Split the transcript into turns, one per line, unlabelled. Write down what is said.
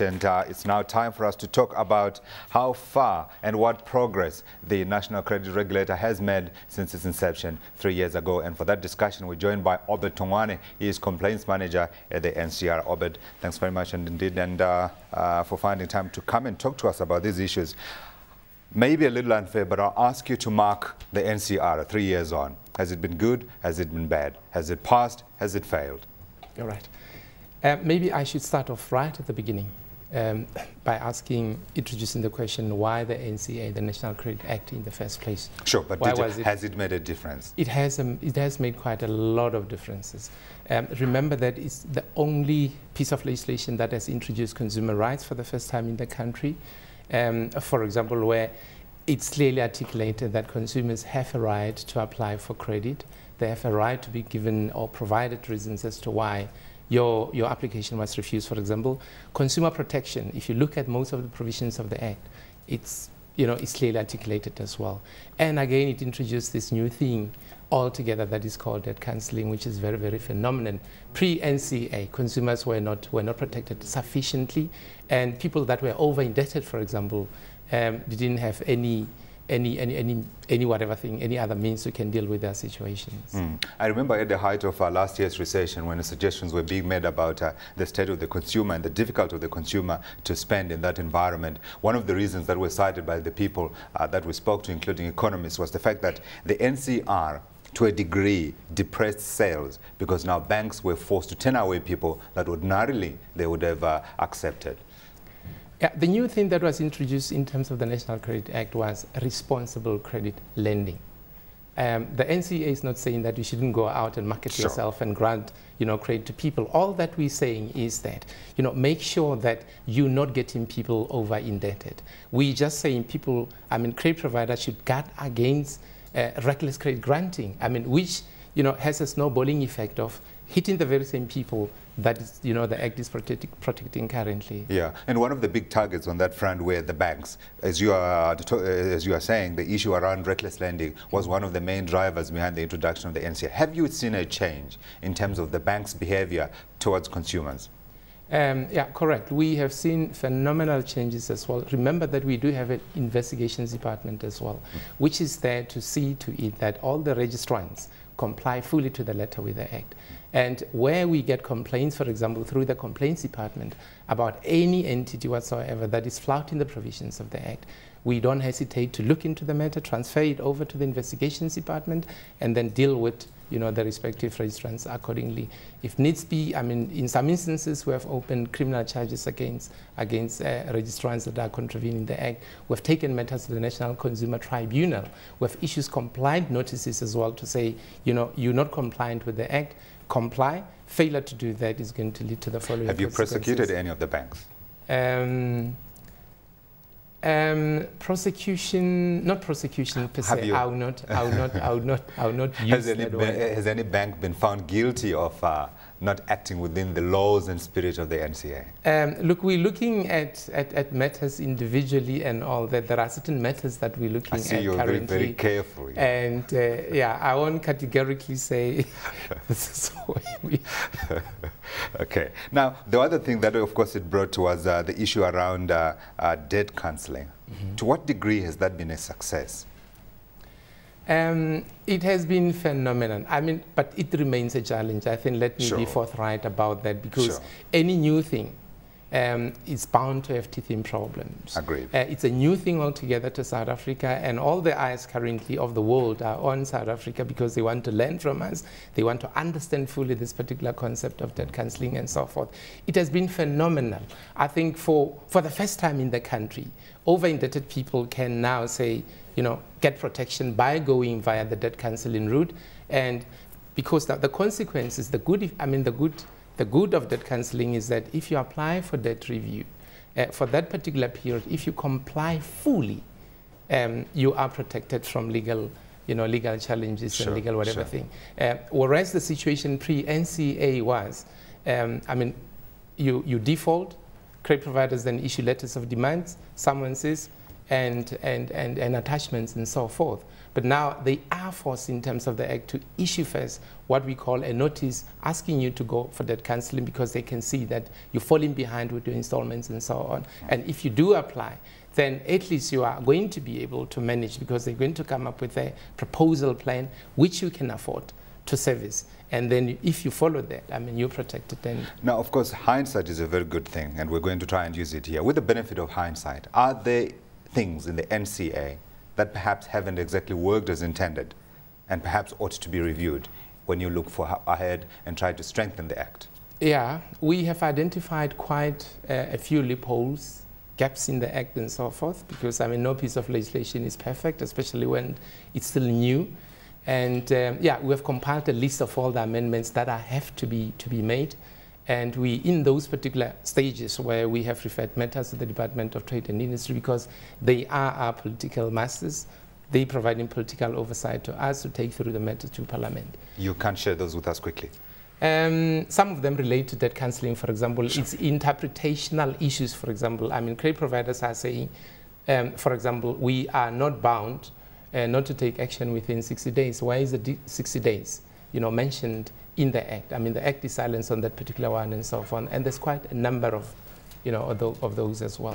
And it's now time for us to talk about how far and what progress the National Credit Regulator has made since its inception 3 years ago. And for that discussion, we're joined by Obed Tongwane. He is Complaints Manager at the NCR. Obed, thanks very much for finding time to come and talk to us about these issues. Maybe a little unfair, but I'll ask you to mark the NCR 3 years on. Has it been good? Has it been bad? Has it passed? Has it failed?
You're right. Maybe I should start off right at the beginning. By introducing the question, why the NCA, the National Credit Act, in the first place?
Sure, but has it made a difference?
It has made quite a lot of differences. Remember that it's the only piece of legislation that has introduced consumer rights for the first time in the country. For example, where it's clearly articulated that consumers have a right to apply for credit. They have a right to be given or provided reasons as to why your application was refused. For example, consumer protection, if you look at most of the provisions of the Act, it's clearly articulated as well. And again, it introduced this new thing altogether that is called debt counselling, which is very, very phenomenal. Pre-NCA, consumers were not protected sufficiently, and people that were over-indebted, for example, didn't have any other means who can deal with their situations.
I remember at the height of last year's recession, when the suggestions were being made about the state of the consumer and the difficulty of the consumer to spend in that environment, one of the reasons that were cited by the people that we spoke to, including economists, was the fact that the NCR, to a degree, depressed sales because now banks were forced to turn away people that ordinarily they would have accepted.
Yeah, the new thing that was introduced in terms of the National Credit Act was responsible credit lending. The NCA is not saying that you shouldn't go out and market yourself and grant, credit to people. All that we're saying is that, make sure that you're not getting people over indebted. We're just saying credit providers should guard against reckless credit granting. Which, has a snowballing effect of hitting the very same people that is, the Act is protecting currently.
Yeah, and one of the big targets on that front were the banks. As you are saying, the issue around reckless lending was one of the main drivers behind the introduction of the NCA. Have you seen a change in terms of the bank's behavior towards consumers?
Yeah, correct. We have seen phenomenal changes as well. Remember that we do have an investigations department as well, which is there to see to it that all the registrants comply fully to the letter with the Act. And where we get complaints, for example, through the complaints department about any entity whatsoever that is flouting the provisions of the Act, we don't hesitate to look into the matter, transfer it over to the investigations department, and then deal with the respective registrants accordingly. If needs be, in some instances, we have opened criminal charges against registrants that are contravening the Act. We've taken matters to the National Consumer Tribunal. We've issued compliant notices as well to say, you're not compliant with the Act, comply. Failure to do that is going to lead to the following
consequences. Have you prosecuted any of the banks?
Prosecution, not prosecution per se. I will not use that word.
Has any bank been found guilty of not acting within the laws and spirit of the NCA?
Look, we're looking at matters individually and all that. There are certain matters that we're looking at currently.
You're very careful.
And yeah, I won't categorically say this is what we...
Okay. Now, the other thing that, of course, it brought was the issue around debt counselling. To what degree has that been a success?
It has been phenomenal. But it remains a challenge. I think let me be forthright about that, because any new thing is bound to have teething problems.
Agreed.
It's a new thing altogether to South Africa, and all the eyes currently of the world are on South Africa because they want to learn from us. They want to understand fully this particular concept of debt counselling and so forth. It has been phenomenal. I think for the first time in the country, over-indebted people can now say, get protection by going via the debt counselling route, and because the consequences, the good of debt counselling is that if you apply for debt review for that particular period, if you comply fully, you are protected from legal challenges and legal whatever thing. Whereas the situation pre-NCA was, you default, credit providers then issue letters of demands. Someone says, and attachments and so forth. But now they are forced in terms of the Act to issue first what we call a notice asking you to go for that counselling, because they can see that you're falling behind with your installments and so on. And if you do apply, then at least you are going to be able to manage, because they're going to come up with a proposal plan which you can afford to service. And then if you follow that, I mean, you're protected then.
Now, of course, hindsight is a very good thing, and we're going to try and use it here. With the benefit of hindsight, are there things in the NCA that perhaps haven't exactly worked as intended and perhaps ought to be reviewed when you look for ahead and try to strengthen the Act?
Yeah, we have identified quite a few loopholes, gaps in the Act and so forth, because I mean, no piece of legislation is perfect, especially when it's still new. And yeah, we have compiled a list of all the amendments that have to be made. And we, in those particular stages where we have referred matters to the Department of Trade and Industry, because they are our political masters, they providing political oversight to us to take through the matters to Parliament. You
can share those with us quickly.
Some of them relate to debt counselling, for example. Sure. It's interpretational issues, for example. I mean, credit providers are saying, for example, we are not bound not to take action within 60 days. Why is it 60 days, mentioned in the Act? I mean, the Act is silent on that particular one and so on. And there's quite a number of, of those as well.